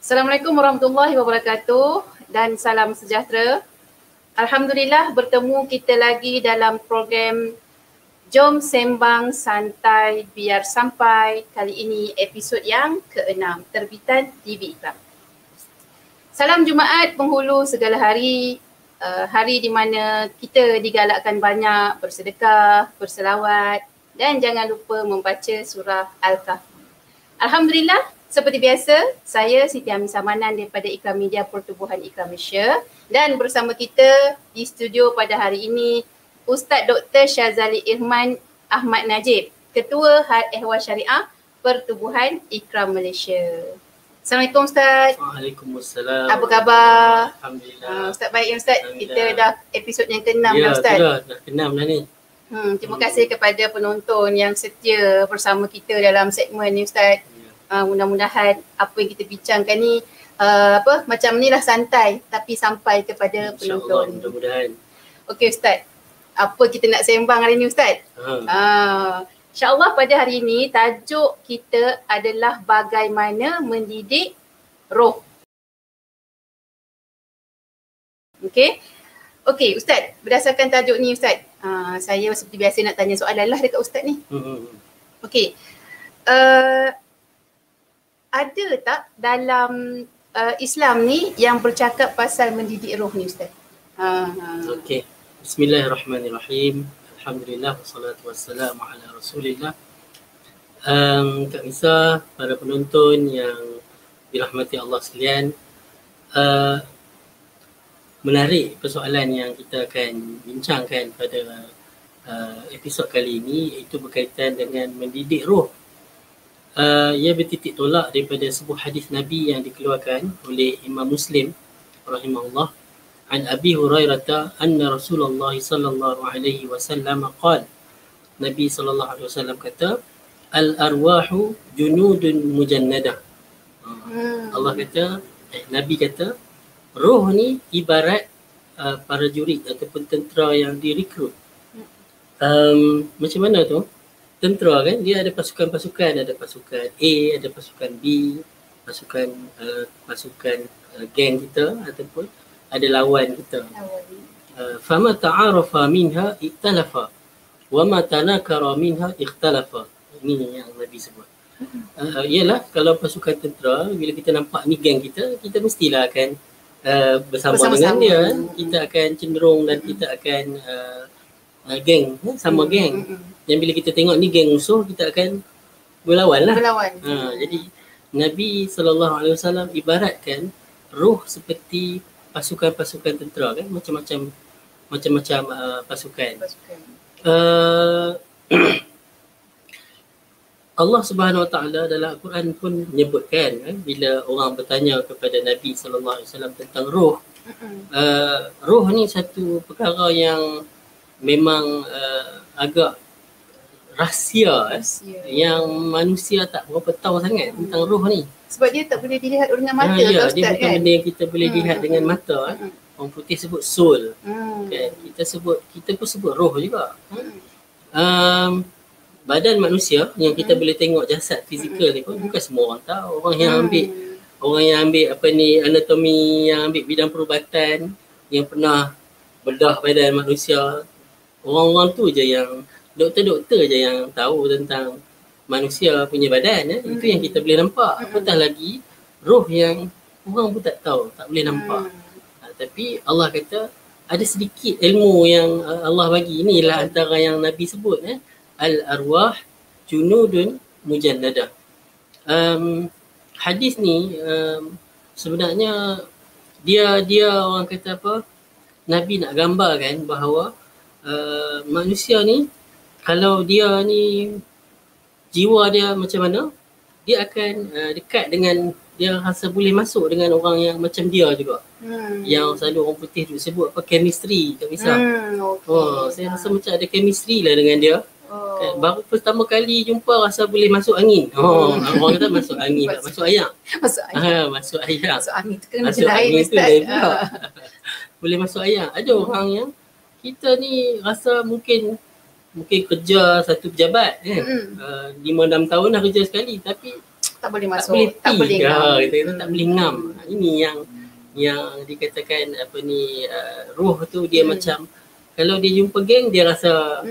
Assalamualaikum warahmatullahi wabarakatuh dan salam sejahtera. Alhamdulillah bertemu kita lagi dalam program Jom Sembang Santai Biar Sampai. Kali ini episod yang ke-6 terbitan TV Ikram. Salam Jumaat penghulu segala hari, hari di mana kita digalakkan banyak bersedekah, berselawat dan jangan lupa membaca surah Al-Kahfi. Alhamdulillah, seperti biasa, saya Siti Amisah Manan daripada Ikram Media Pertubuhan Ikram Malaysia dan bersama kita di studio pada hari ini Ustaz Dr. Syazali Irman Ahmad Najib, Ketua Had Ehwal Syariah Pertubuhan Ikram Malaysia. Assalamualaikum Ustaz. Waalaikumsalam. Apa khabar? Alhamdulillah. Ustaz baik ya Ustaz? Kita dah episod yang ke-6 dah Ustaz. Ya, dah ke-6 dah ni. Terima kasih kepada penonton yang setia bersama kita dalam segmen ni Ustaz. Mudah-mudahan apa yang kita bincangkan ni macam ni lah santai tapi sampai kepada penonton. InsyaAllah, mudah-mudahan. Okey Ustaz, apa kita nak sembang hari ni Ustaz? InsyaAllah pada hari ini tajuk kita adalah bagaimana mendidik roh. Okey Ustaz, berdasarkan tajuk ni Ustaz, saya seperti biasa nak tanya soalan lah dekat Ustaz ni. Okey, ada tak dalam Islam ni yang bercakap pasal mendidik roh ni Ustaz? Okey. Bismillahirrahmanirrahim. Alhamdulillah wassalatu wassalamu ala Rasulillah. Kak Nisa, para penonton yang dirahmati Allah sekalian, menarik persoalan yang kita akan bincangkan pada episod kali ini, iaitu berkaitan dengan mendidik roh. Ia bertitik tolak daripada sebuah hadis Nabi yang dikeluarkan oleh Imam Muslim rahimahullah, an Abi Hurairah anna Rasulullah sallallahu alaihi wasallam qala, Nabi sallallahu alaihi wasallam kata, al arwahu junudun mujannadah. Allah kata, Nabi kata, roh ni ibarat para jurid ataupun tentera yang direkrut. Macam mana tu? Tentera kan, dia ada pasukan-pasukan, ada pasukan A, ada pasukan B, pasukan geng kita ataupun ada lawan kita. Fama ta'arafa minha iktalafa wa ma tanakara minha ikhtalafa. Ini yang Nabi sebut. Ialah kalau pasukan tentera, bila kita nampak ni geng kita, kita mestilah akan bersama dengan dia. Kita akan cenderung dan kita akan geng, sama geng. Yang bila kita tengok ni geng musuh, kita akan berlawan lah. Jadi Nabi SAW ibaratkan roh seperti pasukan-pasukan tentera kan, macam-macam pasukan. Allah Subhanahu Wa Taala dalam Al-Quran pun menyebutkan kan, bila orang bertanya kepada Nabi SAW tentang roh, roh ni satu perkara yang memang agak rahsia yang manusia tak berapa tahu sangat tentang roh ni. Sebab dia tak boleh dilihat dengan mata Ustaz, dia bukan kan? benda yang kita boleh lihat dengan mata. Orang putih sebut soul. Kan? Kita pun sebut roh juga. Badan manusia yang kita boleh tengok jasad fizikal ni pun bukan semua orang tahu. Orang yang ambil anatomi, yang ambil bidang perubatan, yang pernah bedah badan manusia, orang-orang tu je yang doktor-doktor je yang tahu tentang manusia punya badan. Itu yang kita boleh nampak. Apatah lagi roh yang orang pun tak tahu, tak boleh nampak. Tapi Allah kata ada sedikit ilmu yang Allah bagi. Inilah antara yang Nabi sebut, al-arwah junudun mujannadah. Hadis ni sebenarnya dia orang kata apa, Nabi nak gambarkan bahawa manusia ni, kalau dia ni jiwa dia macam mana, dia akan dekat dengan, dia rasa boleh masuk dengan orang yang macam dia juga. Yang selalu orang putih tu sebut apa, chemistry, tak bisa. Saya rasa macam ada chemistry lah dengan dia. Baru pertama kali jumpa rasa boleh masuk angin. Orang kata masuk angin, tak masuk air. Masuk air. Masuk angin tu lain pula. Boleh masuk air. Ada orang yang kita ni rasa mungkin kerja satu pejabat kan, 5-6 tahun dah kerja sekali, tapi Tak boleh masuk, tak boleh ngam. Kita kata tak boleh ngam. Ini yang dikatakan apa ni, roh tu dia macam kalau dia jumpa geng dia rasa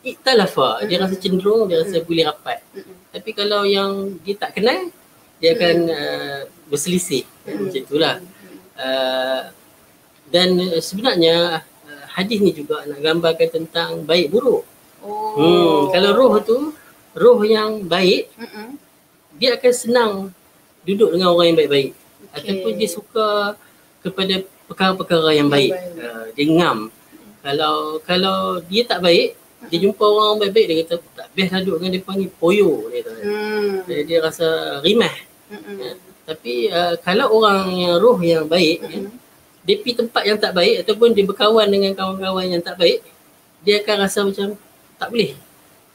iktalafa, dia rasa cenderung, dia rasa boleh rapat. Tapi kalau yang dia tak kenal, dia akan berselisih. Macam itulah. Dan sebenarnya hadis ni juga nak gambarkan tentang baik buruk. Kalau roh tu, roh yang baik, dia akan senang duduk dengan orang yang baik-baik. Ataupun dia suka kepada perkara-perkara yang baik. Dia ngam. Kalau dia tak baik, dia jumpa orang baik-baik, dia kata tak best lah duduk dengan dia panggil poyo. Dia rasa rimah. Tapi kalau orang yang roh yang baik, dia pergi tempat yang tak baik ataupun dia berkawan dengan kawan-kawan yang tak baik, dia akan rasa macam tak boleh.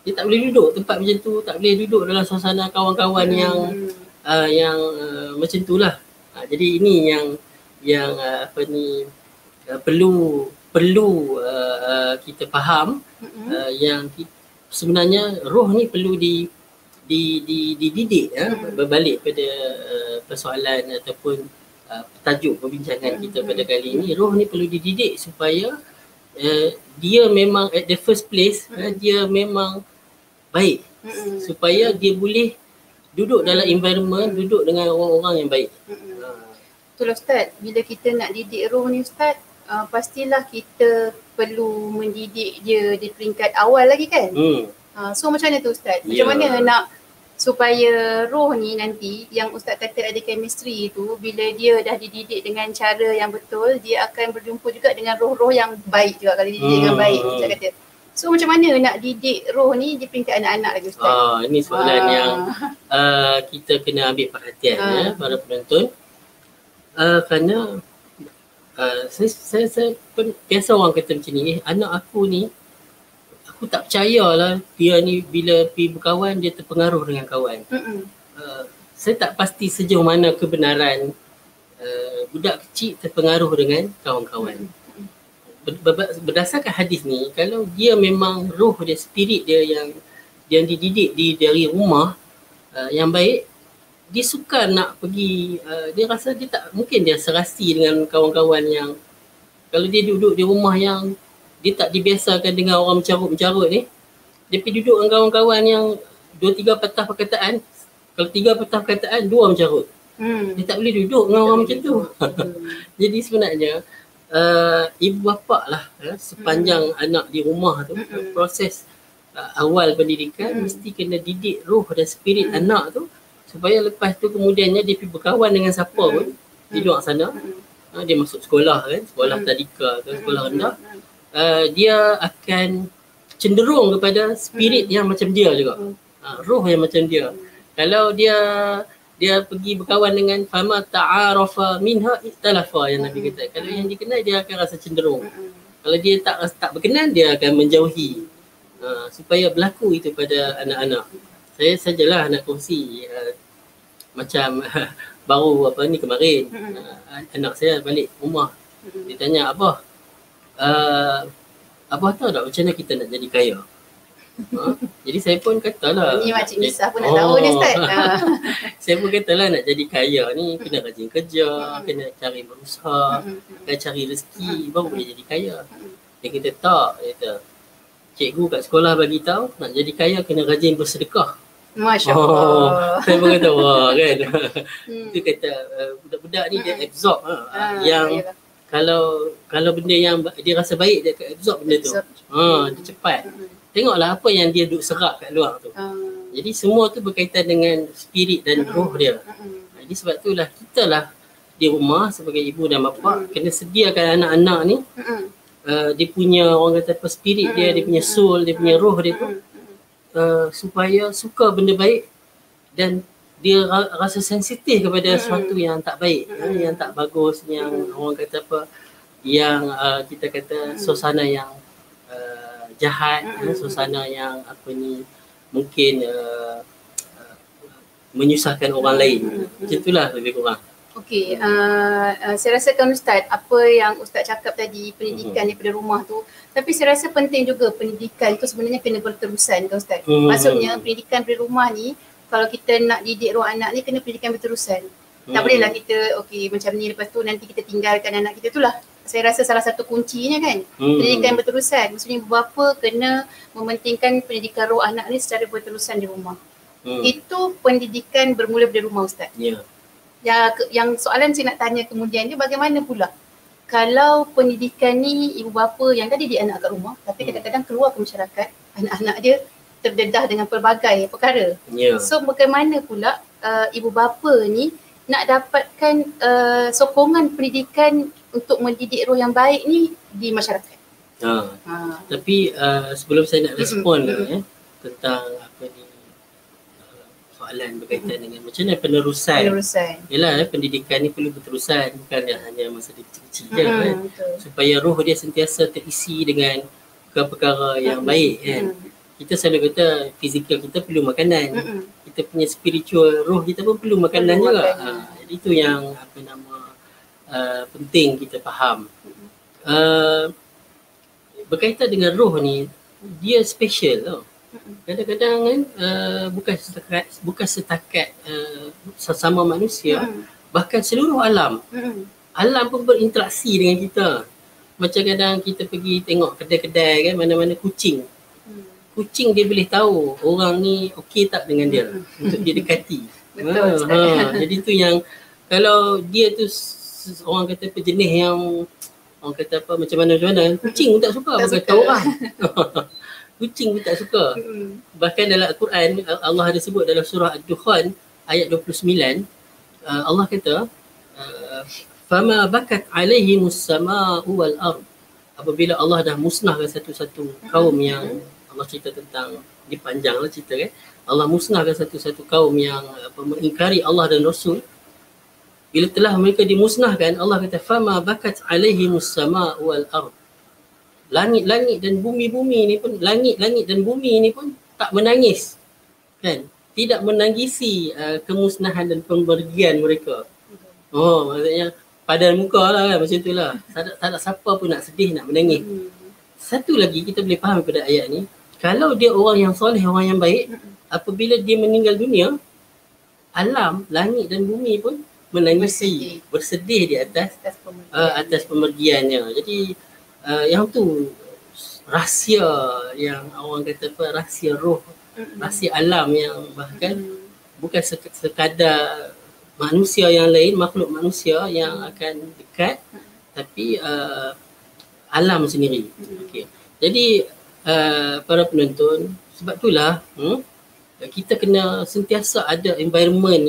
Dia tak boleh duduk tempat macam tu, tak boleh duduk dalam suasana kawan-kawan yang macam itulah. Jadi ini yang apa ni perlu kita faham, yang sebenarnya roh ni perlu dididik, berbalik pada persoalan ataupun tajuk perbincangan kita pada kali ini. Roh ni perlu dididik supaya dia memang at the first place, dia memang baik, supaya dia boleh duduk dalam environment, duduk dengan orang-orang yang baik. Betul Ustaz, bila kita nak didik roh ni Ustaz, pastilah kita perlu mendidik dia di peringkat awal lagi kan. So macam mana tu Ustaz? Macam mana nak supaya roh ni nanti yang Ustaz kata ada chemistry tu, bila dia dah dididik dengan cara yang betul, dia akan berjumpa juga dengan roh-roh yang baik juga kalau dididik dengan baik, Ustaz kata. So macam mana nak didik roh ni di peringkat anak-anak lagi Ustaz? Ini soalan yang kita kena ambil perhatian para penonton. Kerana saya biasa orang kata macam ni, anak aku ni, aku tak percayalah dia ni bila pergi berkawan dia terpengaruh dengan kawan. Saya tak pasti sejauh mana kebenaran budak kecil terpengaruh dengan kawan-kawan. Berdasarkan hadis ni, kalau dia memang roh dia, spirit dia yang dididik dari rumah yang baik, dia suka nak pergi, dia rasa dia tak mungkin dia serasi dengan kawan-kawan yang, kalau dia duduk di rumah yang dia tak dibiasakan dengan orang mencarut-mencarut ni, dia pergi duduk dengan kawan-kawan yang 2-3 patah perkataan, kalau 3 patah perkataan 2 mencarut. Dia tak boleh duduk dengan orang macam tu. Jadi sebenarnya ibu bapa lah sepanjang anak di rumah tu, proses awal pendidikan mesti kena didik roh dan spirit anak tu, supaya lepas tu kemudiannya dia pergi berkawan dengan siapa pun di luar sana, dia masuk sekolah kan, sekolah tadika atau sekolah rendah, dia akan cenderung kepada spirit yang macam dia juga, roh yang macam dia. Kalau dia pergi berkawan dengan fama ta'arafa minha iktalafa, yang Nabi kata, kalau yang dikenal dia akan rasa cenderung, kalau dia tak berkenan dia akan menjauhi, supaya berlaku itu pada anak-anak. Saya sajalah nak kongsi macam baru kemarin, anak saya balik rumah, dia tanya, Abah tahu tak macam mana kita nak jadi kaya? Jadi saya pun katalah, ni Makcik Nisa pun nak tahu ni Ustaz. Saya pun katalah nak jadi kaya ni kena rajin kerja, kena cari berusaha, kena cari rezeki, baru boleh jadi kaya. Dia kata tak, dia kata cikgu kat sekolah bagi tahu nak jadi kaya kena rajin bersedekah. Masya Allah. Saya pun kata wah kan. Dia kata budak-budak ni dia absorb yang kalau benda yang dia rasa baik dia akan absorb benda tu. Dia cepat. Tengoklah apa yang dia duk serap kat luar tu. Jadi semua tu berkaitan dengan spirit dan roh dia. Jadi sebab itulah kita lah di rumah sebagai ibu dan bapa kena sediakan anak-anak ni dia punya orang kata apa, spirit dia punya soul, dia punya roh dia tu supaya suka benda baik dan dia rasa sensitif kepada sesuatu yang tak baik, yang tak bagus, yang orang kata apa, yang kita kata suasana yang jahat, suasana yang mungkin menyusahkan orang lain. Macam itulah lebih kurang. Okey, saya rasakan Ustaz, apa yang Ustaz cakap tadi, pendidikan daripada rumah tu, tapi saya rasa penting juga pendidikan tu sebenarnya kena berterusan kan Ustaz. Maksudnya pendidikan dari rumah ni kalau kita nak didik roh anak ni kena pendidikan berterusan. Tak bolehlah kita okey macam ni lepas tu nanti kita tinggalkan anak kita, itulah saya rasa salah satu kuncinya kan. Pendidikan berterusan. Maksudnya ibu bapa kena mementingkan pendidikan roh anak ni secara berterusan di rumah. Itu pendidikan bermula dari rumah, Ustaz. Yang soalan saya nak tanya kemudian dia, bagaimana pula kalau pendidikan ni ibu bapa yang tadi didik anak kat rumah tapi kadang-kadang keluar ke masyarakat, anak-anak dia terdedah dengan pelbagai perkara. So bagaimana pula ibu bapa ni nak dapatkan sokongan pendidikan untuk mendidik roh yang baik ni di masyarakat? Tapi sebelum saya nak respon tentang apa ni soalan berkaitan dengan macam mana penerusan. Yalah, pendidikan ni perlu berterusan, bukan hanya masa dia kecil-kecil je kan. Supaya roh dia sentiasa terisi dengan perkara-perkara yang baik kan. Kita selalu kata fizikal kita perlu makanan. Kita punya spiritual roh kita pun perlu makanan juga. Jadi itu yang apa nama penting kita faham. Berkaitan dengan roh ni, dia special tau. Kadang-kadang kan bukan setakat sesama manusia, bahkan seluruh alam. Alam pun berinteraksi dengan kita. Macam kadang kita pergi tengok kedai-kedai kan, mana-mana kucing. Kucing dia boleh tahu orang ni okey tak dengan dia untuk dia dekati. Betul. Jadi tu yang kalau dia tu orang kata pejenis yang orang kata apa macam mana, kucing pun tak suka berkata orang. Kucing pun tak suka. Bahkan dalam Al-Quran Allah ada sebut dalam surah Ad-Dukhan ayat 29, Allah kata fama bakat alaihimus sama'u wal ard. Apabila Allah dah musnahkan satu-satu kaum yang Allah cerita tentang, dia panjang lah cerita kan. Allah musnahkan satu-satu kaum yang mengingkari Allah dan Rasul. Bila telah mereka dimusnahkan, Allah kata fama bakat alaihimus sama'u wal ard. Langit-langit dan bumi-bumi ni pun, langit-langit dan bumi ni pun tak menangis kan, tidak menangisi kemusnahan dan pembergian mereka. Maksudnya padan muka lah kan, macam tu lah. Tak ada siapa pun nak sedih, nak menangis. Satu lagi kita boleh faham pada ayat ni, kalau dia orang yang soleh, orang yang baik, apabila dia meninggal dunia, alam, langit dan bumi pun menangisi, bersedih di atas pemergiannya. Jadi yang tu rahsia yang orang kata apa, rahsia roh, rahsia alam yang bahkan bukan sekadar manusia yang lain, makhluk manusia yang akan dekat, tapi alam sendiri. Okay. Jadi para penonton, sebab itulah kita kena sentiasa ada environment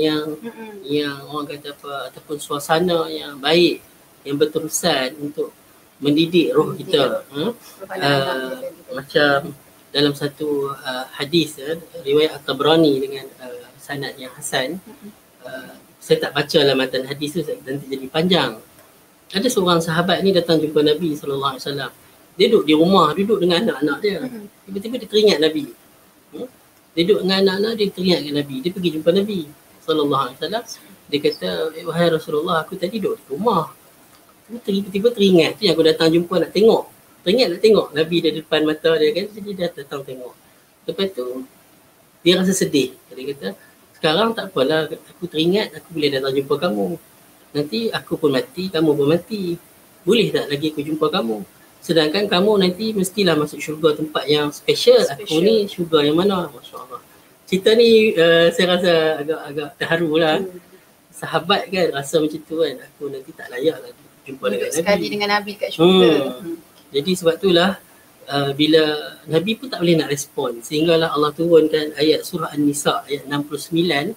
yang orang kata apa, ataupun suasana yang baik, yang berterusan untuk mendidik roh kita. Macam dalam satu hadis riwayat At-Tabrani dengan sanad yang hasan, saya tak baca lah matan hadis tu nanti jadi panjang. Ada seorang sahabat ni datang jumpa Nabi SAW. Dia duduk di rumah, duduk dengan anak-anak dia. Tiba-tiba dia teringat Nabi. Dia duduk dengan anak-anak dia, teringatkan Nabi. Dia pergi jumpa Nabi SAW. Dia kata, wahai Rasulullah, aku tadi duduk di rumah. Tiba-tiba teringat tu yang aku datang jumpa nak tengok. Teringat nak tengok Nabi dia di depan mata dia kan. Jadi dia datang tengok. Lepas tu dia rasa sedih. Dia kata, sekarang tak apalah, aku teringat aku boleh datang jumpa kamu. Nanti aku pun mati, kamu pun mati. Boleh tak lagi aku jumpa kamu? Sedangkan kamu nanti mestilah masuk syurga, tempat yang special. Aku ni syurga yang mana? Masya Allah. Cerita ni saya rasa agak terharu lah. Sahabat kan rasa macam tu kan. Aku nanti tak layak lagi jumpa dengan Nabi. Sekali dengan Nabi kat syurga. Jadi sebab itulah bila Nabi pun tak boleh nak respon, sehinggalah Allah turunkan ayat surah An-Nisa ayat 69.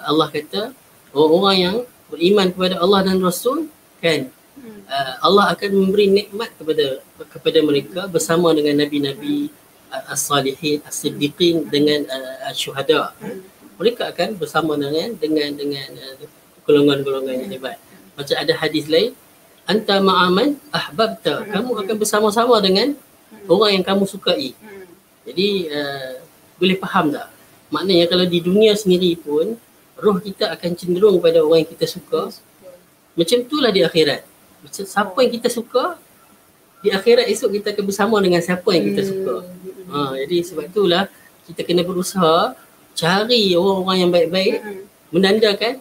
Allah kata orang-orang yang beriman kepada Allah dan Rasul kan, Allah akan memberi nikmat kepada mereka bersama dengan nabi-nabi, as-salihin, as-siddiqin, dengan syuhada. Mereka akan bersama dengan golongan-golongan yang hebat. Macam ada hadis lain, anta ma'aman ahbabta, kamu akan bersama-sama dengan orang yang kamu sukai. Jadi boleh faham tak? Maknanya kalau di dunia sendiri pun roh kita akan cenderung pada orang yang kita suka. Macam itulah di akhirat. Siapa yang kita suka, di akhirat esok kita akan bersama dengan siapa yang kita suka. Jadi sebab itulah kita kena berusaha cari orang-orang yang baik-baik, menandakan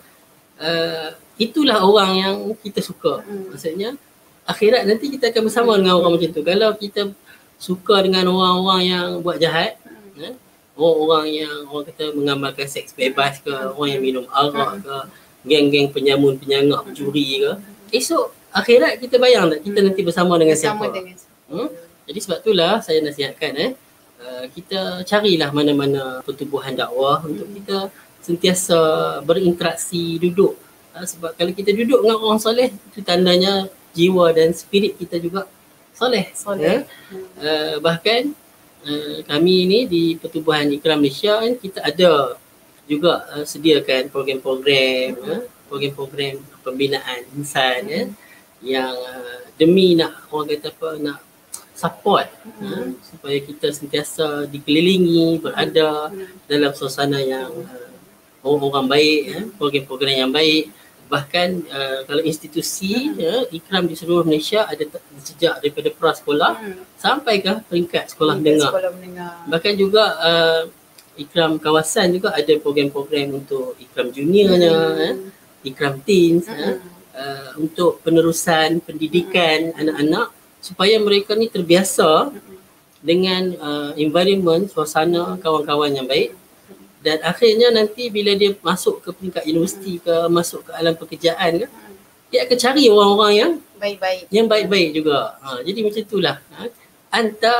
itulah orang yang kita suka. Maksudnya akhirat nanti kita akan bersama dengan orang macam tu. Kalau kita suka dengan orang-orang yang buat jahat, orang-orang yang orang kata mengamalkan seks bebas ke, orang yang minum arak ke, geng-geng penyamun, penyangak, pencuri ke, esok akhirat kita bayang tak kita nanti bersama dengan siapa? Jadi sebab itulah saya nasihatkan kita carilah mana-mana pertubuhan dakwah untuk kita sentiasa berinteraksi, duduk. Sebab kalau kita duduk dengan orang soleh, itu tandanya jiwa dan spirit kita juga soleh. Bahkan kami ni di Pertubuhan Ikram Malaysia kan, kita ada juga sediakan program-program program-program pembinaan insan yang demi nak orang kata apa, nak support supaya kita sentiasa dikelilingi, berada dalam suasana yang orang-orang baik, program-program yang baik. Bahkan kalau institusi Ikram di seluruh Malaysia ada sejak daripada prasekolah sampai ke peringkat sekolah menengah. Bahkan juga Ikram kawasan juga ada program-program untuk Ikram juniornya, Ikram teens, untuk penerusan pendidikan anak-anak supaya mereka ni terbiasa dengan environment, suasana, kawan-kawan yang baik. Dan akhirnya nanti bila dia masuk ke peringkat universiti ke, masuk ke alam pekerjaan ke, dia akan cari orang-orang yang baik-baik juga. Jadi macam itulah. Anta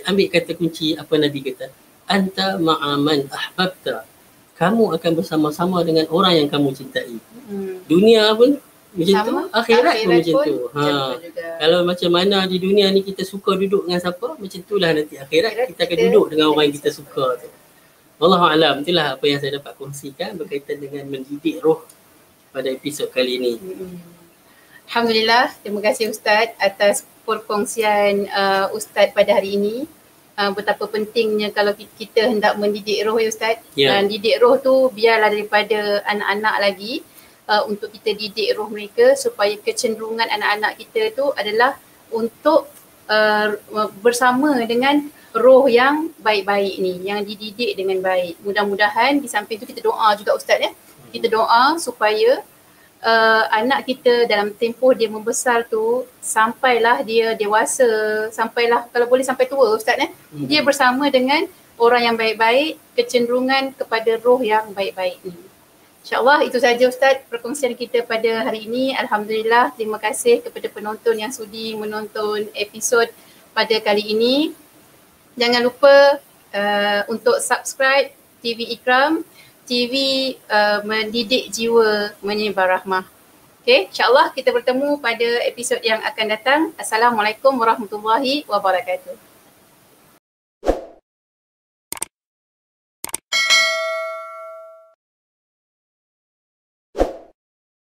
ambil kata kunci apa Nabi kata. Anta ma'aman ahbabta. Kamu akan bersama-sama dengan orang yang kamu cintai. Dunia pun macam tu, akhirat pun macam tu. Kalau macam mana di dunia ni kita suka duduk dengan siapa, macam itulah nanti akhirat kita akan duduk dengan orang yang kita suka tu. Wallahualam, itulah apa yang saya dapat kongsikan berkaitan dengan mendidik roh pada episod kali ini. Alhamdulillah, terima kasih Ustaz atas perkongsian Ustaz pada hari ini. Betapa pentingnya kalau kita hendak mendidik roh ya Ustaz. Didik roh tu biarlah daripada anak-anak lagi, untuk kita didik roh mereka supaya kecenderungan anak-anak kita tu adalah untuk bersama dengan roh yang baik-baik ni, yang dididik dengan baik. Mudah-mudahan di samping tu kita doa juga Ustaz ya. Kita doa supaya anak kita dalam tempoh dia membesar tu, sampailah dia dewasa, sampailah kalau boleh sampai tua Ustaz ya. Dia bersama dengan orang yang baik-baik, kecenderungan kepada roh yang baik-baik ni. InsyaAllah itu saja Ustaz perkongsian kita pada hari ini. Alhamdulillah, terima kasih kepada penonton yang sudi menonton episod pada kali ini. Jangan lupa untuk subscribe TV Ikram, TV mendidik jiwa menyebar rahmah. Okay, insyaAllah kita bertemu pada episod yang akan datang. Assalamualaikum warahmatullahi wabarakatuh.